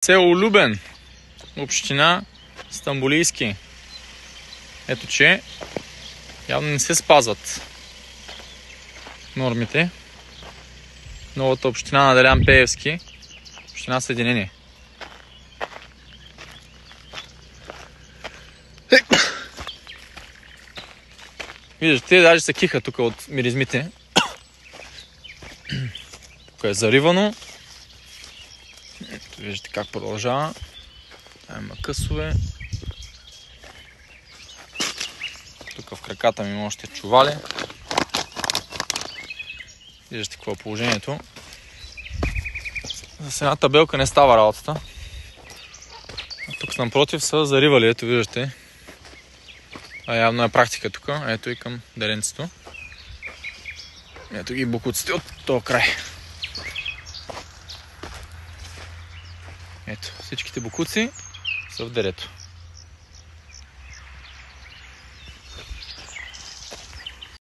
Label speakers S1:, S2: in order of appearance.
S1: Село Любен, община Стамболийски. Ето че явно не се спазват нормите. Новата община на Делян Пеевски, община Съединение. Виждате, даже се киха тук от миризмите. Тук е заривано. Виждате как продължава. Там има късове. Тук в краката ми има още чували. Виждате какво е положението. За една табелка не става работата. А тук напротив са заривали, ето виждате. Това явно е практика тук. Ето и към деленцето. Ето ги бокуците от този край. Ето, всичките бокуци са в дерето.